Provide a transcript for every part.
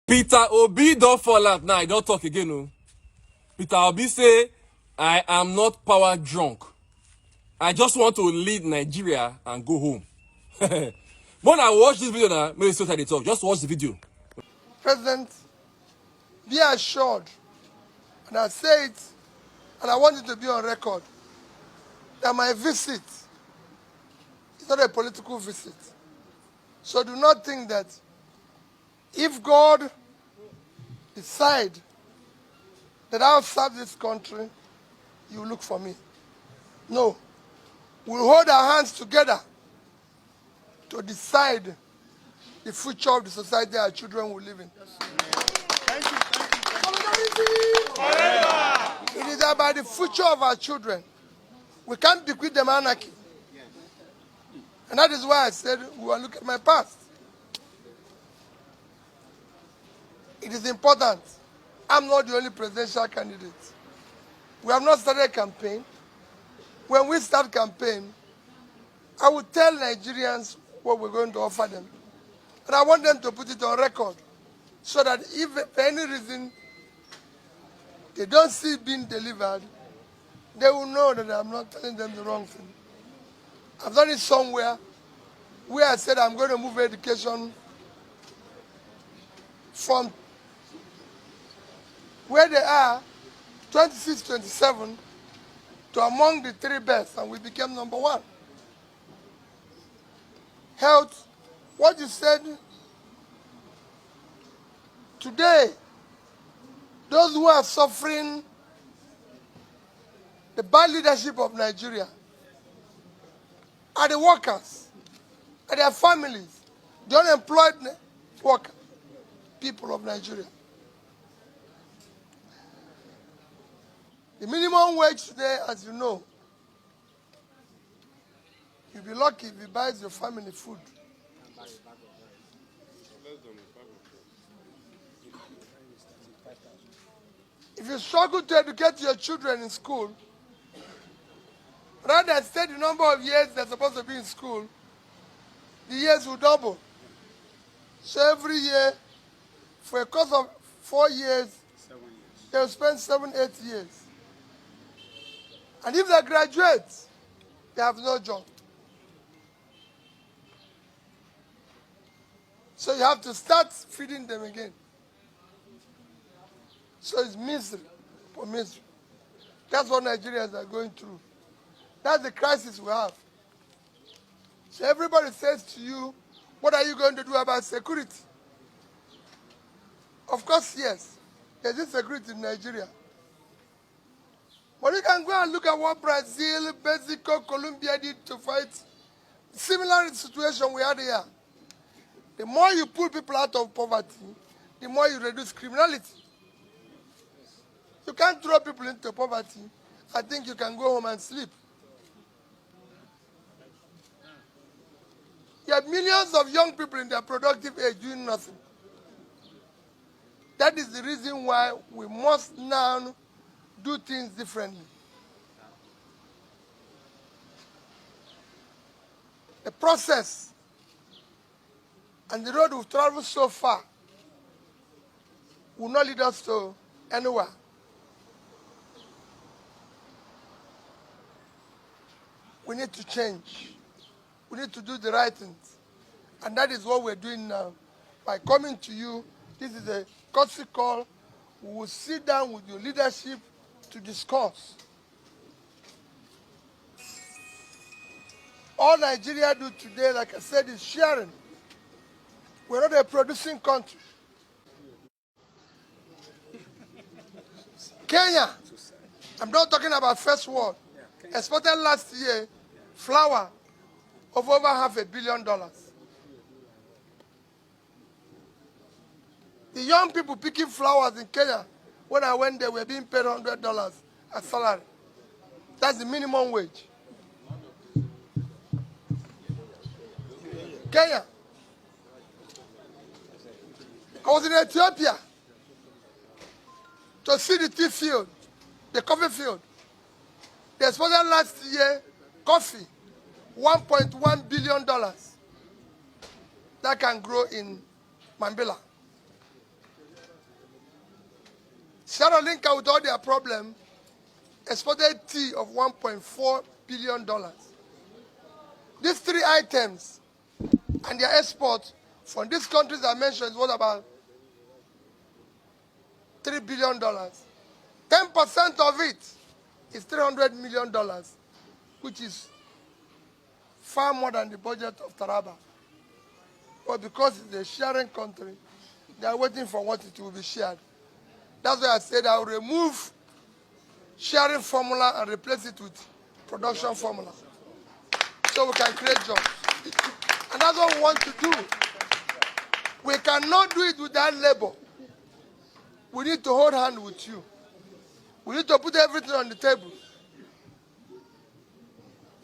Peter Obi don't fall out now. He don't talk again. No. Peter Obi say, I am not power drunk. I just want to lead Nigeria and go home. When I watch this video now, maybe still they talk. Just watch the video. President, be assured, and I say it, and I want it to be on record, that my visit is not a political visit. So do not think that if God decide that I'll serve this country, you look for me. No. We'll hold our hands together to decide the future of the society our children will live in. Thank you. It is about the future of our children. We can't bequeath them anarchy. And that is why I said we will look at my past. It is important. I'm not the only presidential candidate. We have not started a campaign. When we start campaign, I will tell Nigerians what we're going to offer them. And I want them to put it on record so that if for any reason they don't see it being delivered, they will know that I'm not telling them the wrong thing. I've done it somewhere where I said I'm going to move education from where they are, 26, 27, to among the 3 best, and we became number 1. Health, what you said, today, those who are suffering the bad leadership of Nigeria are the workers, are their families, the unemployed workers, people of Nigeria. The minimum wage today, as you know, you'll be lucky if it buys your family food. If you struggle to educate your children in school, rather than say the number of years they're supposed to be in school, the years will double. So every year, for a course of 4 years, they'll spend 7, 8 years. And if they graduate, they have no job. So you have to start feeding them again. So it's misery for misery. That's what Nigerians are going through. That's the crisis we have. So everybody says to you, what are you going to do about security? Of course, yes. There's insecurity in Nigeria. But you can go and look at what Brazil, Mexico, Colombia did to fight similar situation we had here. The more you pull people out of poverty, the more you reduce criminality. You can't throw people into poverty. I think you can go home and sleep. You have millions of young people in their productive age doing nothing. That is the reason why we must now do things differently. The process and the road we've traveled so far will not lead us to anywhere. We need to change. We need to do the right things. And that is what we're doing now. By coming to you, this is a courtesy call. We will sit down with your leadership to discuss. All Nigeria do today, like I said, is sharing. We're not a producing country. Kenya, I'm not talking about first world, exported last year flour of over $500 million. The young people picking flowers in Kenya, when I went there, were being paid $100 as salary. That's the minimum wage. Kenya. I was in Ethiopia to see the tea field, the coffee field. They exported last year coffee, $1.1 billion. That can grow in Mambila. Sierra Leone, with all their problem, exported tea of $1.4 billion. These three items and their export from these countries I mentioned is worth about $3 billion. 10% of it is $300 million, which is far more than the budget of Taraba. But because it's a sharing country, they are waiting for what it will be shared. That's why I said I will remove sharing formula and replace it with production formula, so we can create jobs. And that's what we want to do. We cannot do it without labor. We need to hold hands with you. We need to put everything on the table.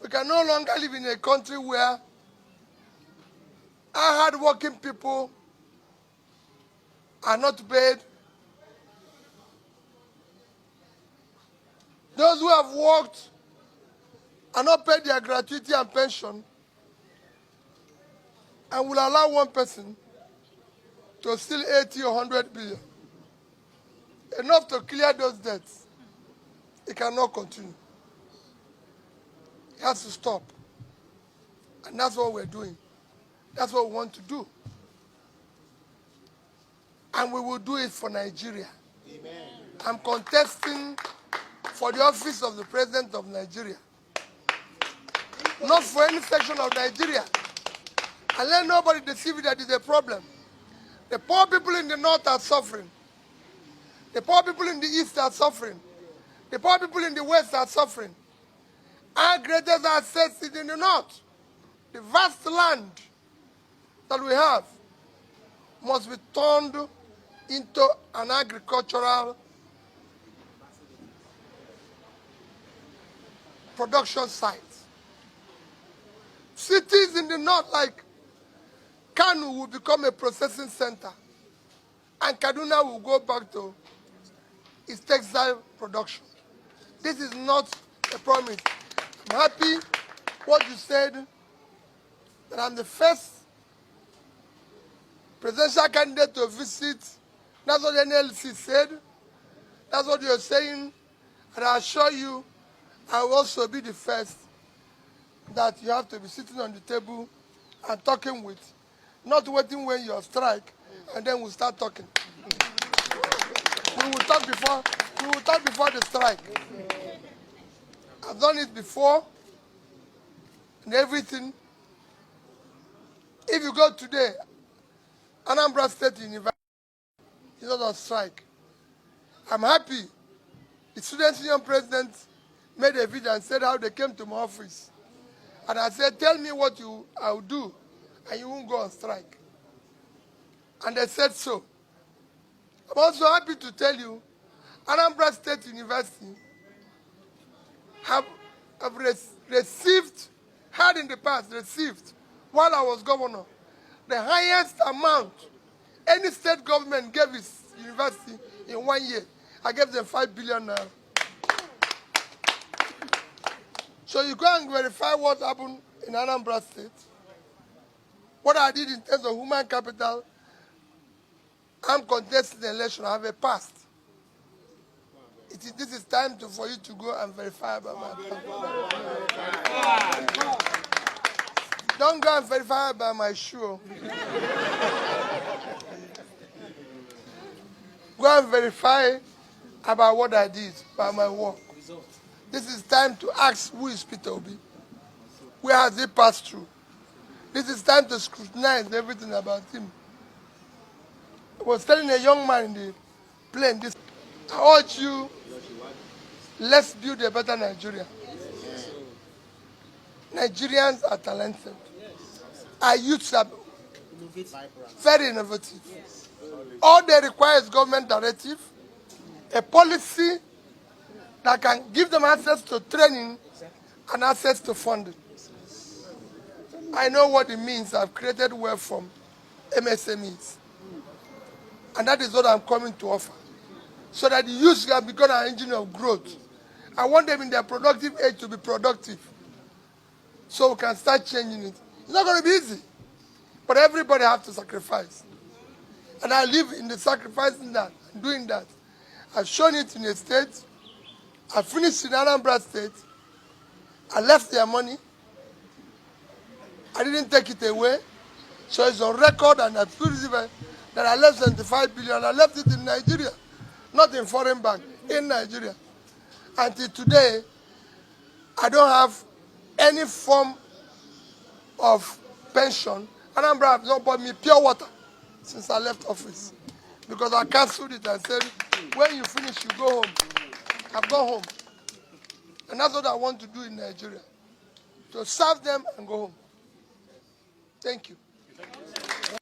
We can no longer live in a country where our hard-working people are not paid. Those who have worked are not paid their gratuity and pension, and will allow one person to steal 80 or 100 billion. Enough to clear those debts. It cannot continue. It has to stop. And that's what we're doing. That's what we want to do. And we will do it for Nigeria. Amen. I'm contesting for the office of the President of Nigeria. Not for any section of Nigeria. And let nobody deceive you that is a problem. The poor people in the north are suffering. The poor people in the east are suffering. The poor people in the west are suffering. Our greatest assets is in the north. The vast land that we have must be turned into an agricultural production site. Cities in the north like Kanu will become a processing center, and Kaduna will go back to its textile production. This is not a promise. I'm happy what you said, that I'm the first presidential candidate to visit. That's what the NLC said. That's what you're saying. And I assure you, I will also be the first that you have to be sitting on the table and talking with, not waiting when you're strike, and then we'll start talking. We will talk before the strike. I've done it before and everything. If you go today, Anambra State University is not on strike. I'm happy. The Students' Union president made a video and said how they came to my office. And I said, tell me what I will do, and you won't go on strike. And they said so. I'm also happy to tell you, Anambra State University have received, had in the past received, while I was governor, the highest amount any state government gave its university in 1 year. I gave them 5 billion now. So you go and verify what happened in Anambra State, what I did in terms of human capital. I'm contesting the election. I have a past. This is time for you to go and verify about my past. Don't go and verify about my shoe. Go and verify about what I did, about my work. This is time to ask, who is Peter Obi? Where has he passed through? This is time to scrutinize everything about him. I was telling a young man in the plane this. I urge you, let's build a better Nigeria. Nigerians are talented. Our youths are very innovative. All they require is government directive, a policy that can give them access to training and access to funding. I know what it means. I've created wealth from MSMEs. And that is what I'm coming to offer. So that the youth can become an engine of growth. I want them in their productive age to be productive. So we can start changing it. It's not going to be easy. But everybody has to sacrifice. And I live in the sacrificing that, doing that. I've shown it in a state. I finished in Anambra State. I left their money. I didn't take it away. So it's on record and I feel that I left 75 billion. I left it in Nigeria, not in foreign bank, in Nigeria. Until today, I don't have any form of pension. Anambra have not bought me pure water since I left office. Because I cancelled it and said, when you finish, you go home. I've gone home. And that's what I want to do in Nigeria. To serve them and go home. Thank you.